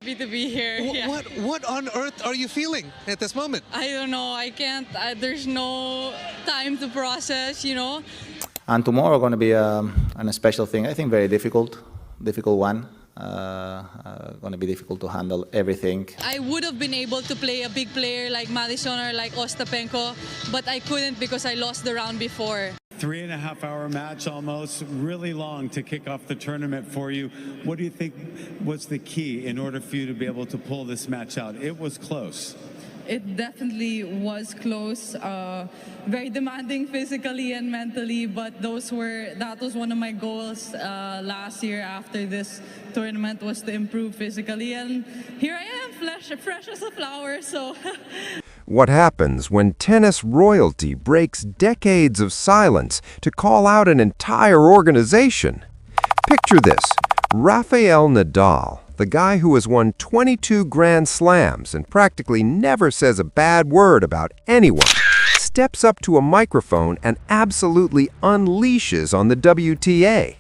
Happy to be here. Yeah. What on earth are you feeling at this moment? I don't know. I can't. There's no time to process. And tomorrow going to be a special thing. I think very difficult one. Going to be difficult to handle everything. I would have been able to play a big player like Madison or like Ostapenko, but I couldn't because I lost the round before. 3.5-hour match almost, really long to kick off the tournament for you. What do you think was the key in order for you to be able to pull this match out? It was close. It definitely was close, very demanding physically and mentally, but that was one of my goals last year after this tournament, was to improve physically, and here I am, fresh as a flower, so. What happens when tennis royalty breaks decades of silence to call out an entire organization? Picture this: Rafael Nadal, the guy who has won 22 Grand Slams and practically never says a bad word about anyone, steps up to a microphone and absolutely unleashes on the WTA.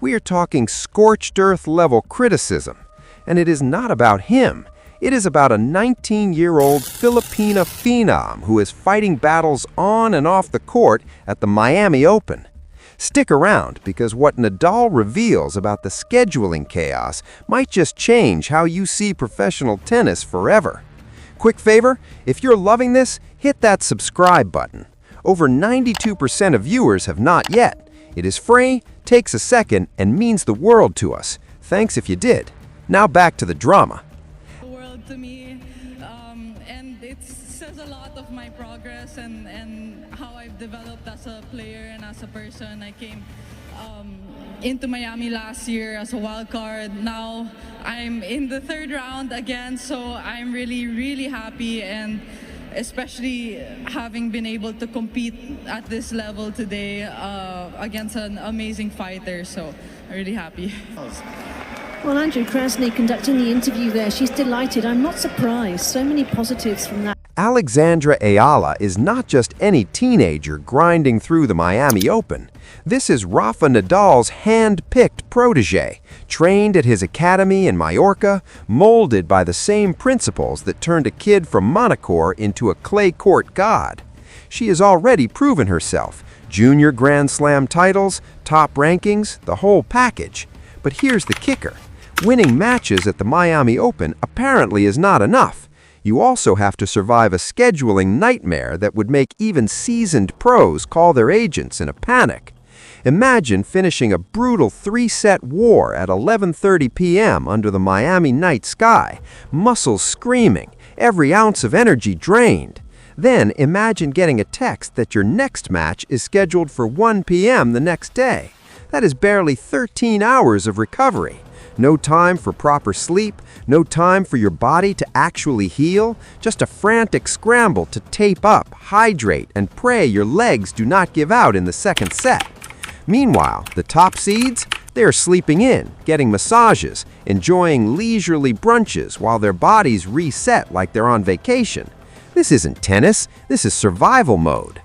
We are talking scorched earth level criticism. And it is not about him. It is about a 19-year-old Filipina phenom who is fighting battles on and off the court at the Miami Open. Stick around, because what Nadal reveals about the scheduling chaos might just change how you see professional tennis forever. Quick favor, if you're loving this, hit that subscribe button. Over 92% of viewers have not yet. It is free, takes a second, and means the world to us. Thanks if you did. Now back to the drama. To me, and it says a lot of my progress and how I've developed as a player and as a person. I came into Miami last year as a wild card. Now I'm in the third round again, so I'm really, really happy, and especially having been able to compete at this level today against an amazing fighter, so I'm really happy. Well, Andrew Krasny conducting the interview there. She's delighted. I'm not surprised. So many positives from that. Alexandra Eala is not just any teenager grinding through the Miami Open. This is Rafa Nadal's hand-picked protege, trained at his academy in Mallorca, molded by the same principles that turned a kid from Monaco into a clay court god. She has already proven herself. Junior Grand Slam titles, top rankings, the whole package. But here's the kicker. Winning matches at the Miami Open apparently is not enough. You also have to survive a scheduling nightmare that would make even seasoned pros call their agents in a panic. Imagine finishing a brutal 3-set war at 11:30 p.m. under the Miami night sky, muscles screaming, every ounce of energy drained. Then imagine getting a text that your next match is scheduled for 1 p.m. the next day. That is barely 13 hours of recovery. No time for proper sleep, no time for your body to actually heal, just a frantic scramble to tape up, hydrate, and pray your legs do not give out in the second set. Meanwhile, the top seeds, they're sleeping in, getting massages, enjoying leisurely brunches while their bodies reset like they're on vacation. This isn't tennis, this is survival mode.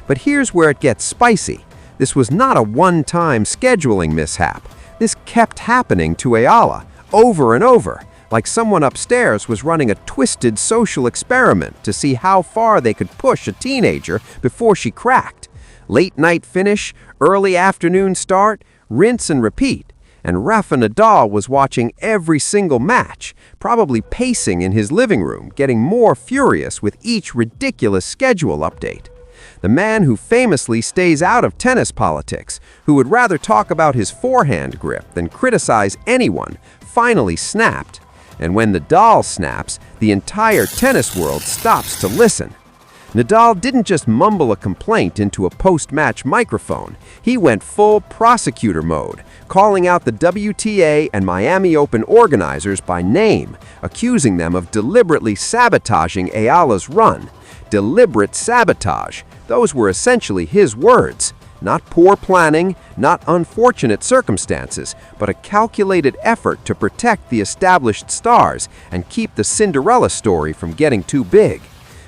But here's where it gets spicy. This was not a one-time scheduling mishap. This kept happening to Eala, over and over, like someone upstairs was running a twisted social experiment to see how far they could push a teenager before she cracked. Late night finish, early afternoon start, rinse and repeat. And Rafa Nadal was watching every single match, probably pacing in his living room, getting more furious with each ridiculous schedule update. The man who famously stays out of tennis politics, who would rather talk about his forehand grip than criticize anyone, finally snapped. And when Nadal snaps, the entire tennis world stops to listen. Nadal didn't just mumble a complaint into a post-match microphone. He went full prosecutor mode, calling out the WTA and Miami Open organizers by name, accusing them of deliberately sabotaging Eala's run. Deliberate sabotage. Those were essentially his words. Not poor planning, not unfortunate circumstances, but a calculated effort to protect the established stars and keep the Cinderella story from getting too big.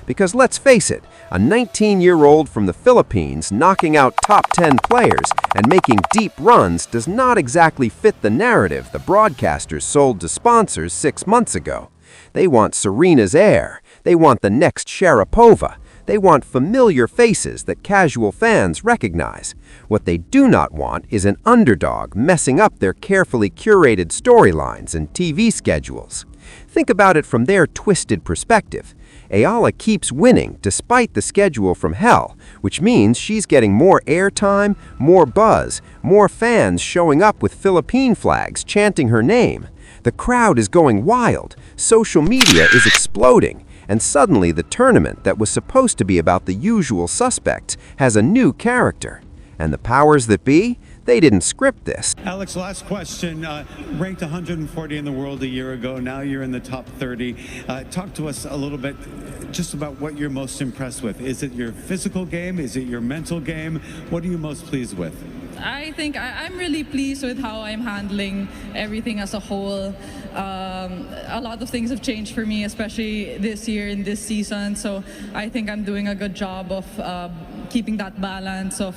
Because let's face it, a 19-year-old from the Philippines knocking out top 10 players and making deep runs does not exactly fit the narrative the broadcasters sold to sponsors 6 months ago. They want Serena's heir. They want the next Sharapova. They want familiar faces that casual fans recognize. What they do not want is an underdog messing up their carefully curated storylines and TV schedules. Think about it from their twisted perspective. Eala keeps winning despite the schedule from hell, which means she's getting more airtime, more buzz, more fans showing up with Philippine flags chanting her name. The crowd is going wild, social media is exploding, and suddenly the tournament that was supposed to be about the usual suspects has a new character. And the powers that be? They didn't script this. Alex, last question. Ranked 140 in the world a year ago. Now you're in the top 30. Talk to us a little bit just about what you're most impressed with. Is it your physical game? Is it your mental game? What are you most pleased with? I think I'm really pleased with how I'm handling everything as a whole. A lot of things have changed for me, especially this year in this season. So I think I'm doing a good job of keeping that balance of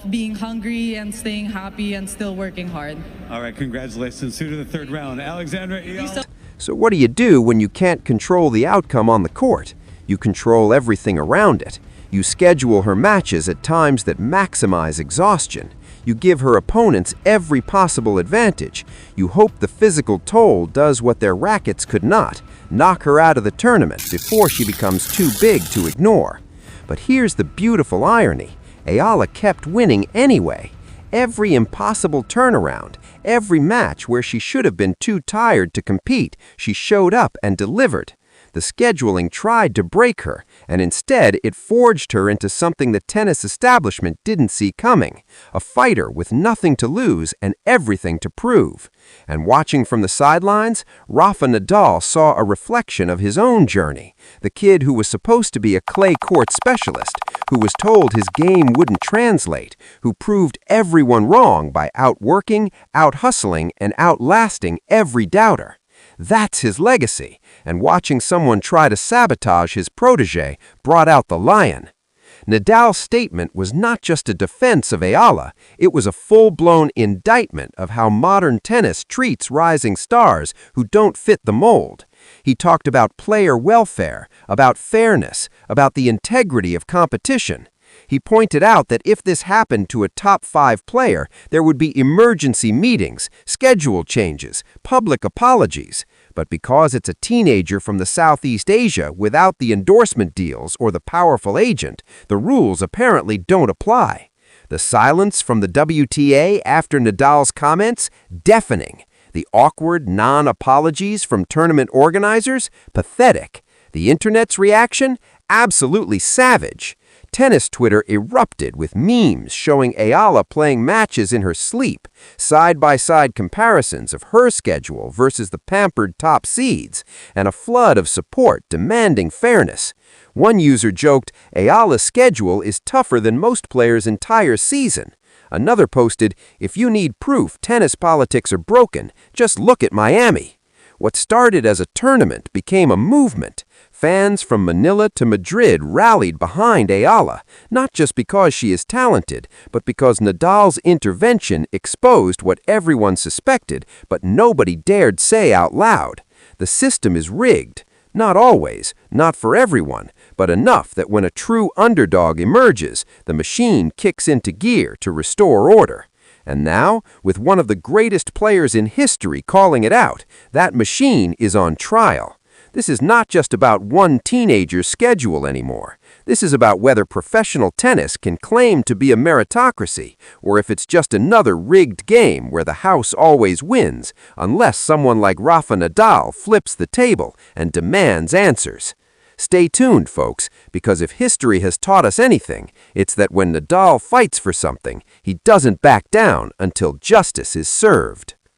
being hungry and staying happy and still working hard. All right, congratulations. Through to the third round. Alexandra, Eala. So what do you do when you can't control the outcome on the court? You control everything around it. You schedule her matches at times that maximize exhaustion. You give her opponents every possible advantage. You hope the physical toll does what their rackets could not, knock her out of the tournament before she becomes too big to ignore. But here's the beautiful irony. Eala kept winning anyway. Every impossible turnaround, every match where she should have been too tired to compete, she showed up and delivered. The scheduling tried to break her, and instead it forged her into something the tennis establishment didn't see coming, a fighter with nothing to lose and everything to prove. And watching from the sidelines, Rafa Nadal saw a reflection of his own journey, the kid who was supposed to be a clay court specialist, who was told his game wouldn't translate, who proved everyone wrong by outworking, out-hustling, and outlasting every doubter. That's his legacy, and watching someone try to sabotage his protege brought out the lion. Nadal's statement was not just a defense of Eala, it was a full-blown indictment of how modern tennis treats rising stars who don't fit the mold. He talked about player welfare, about fairness, about the integrity of competition. He pointed out that if this happened to a top 5 player, there would be emergency meetings, schedule changes, public apologies. But because it's a teenager from the Southeast Asia without the endorsement deals or the powerful agent, the rules apparently don't apply. The silence from the WTA after Nadal's comments? Deafening. The awkward non-apologies from tournament organizers? Pathetic. The internet's reaction? Absolutely savage. Tennis Twitter erupted with memes showing Eala playing matches in her sleep, side-by-side comparisons of her schedule versus the pampered top seeds, and a flood of support demanding fairness. One user joked, "Eala's schedule is tougher than most players' entire season." Another posted, "If you need proof tennis politics are broken, just look at Miami." What started as a tournament became a movement. Fans from Manila to Madrid rallied behind Eala, not just because she is talented, but because Nadal's intervention exposed what everyone suspected, but nobody dared say out loud. The system is rigged. Not always, not for everyone, but enough that when a true underdog emerges, the machine kicks into gear to restore order. And now, with one of the greatest players in history calling it out, that machine is on trial. This is not just about one teenager's schedule anymore. This is about whether professional tennis can claim to be a meritocracy, or if it's just another rigged game where the house always wins, unless someone like Rafa Nadal flips the table and demands answers. Stay tuned, folks, because if history has taught us anything, it's that when Nadal fights for something, he doesn't back down until justice is served.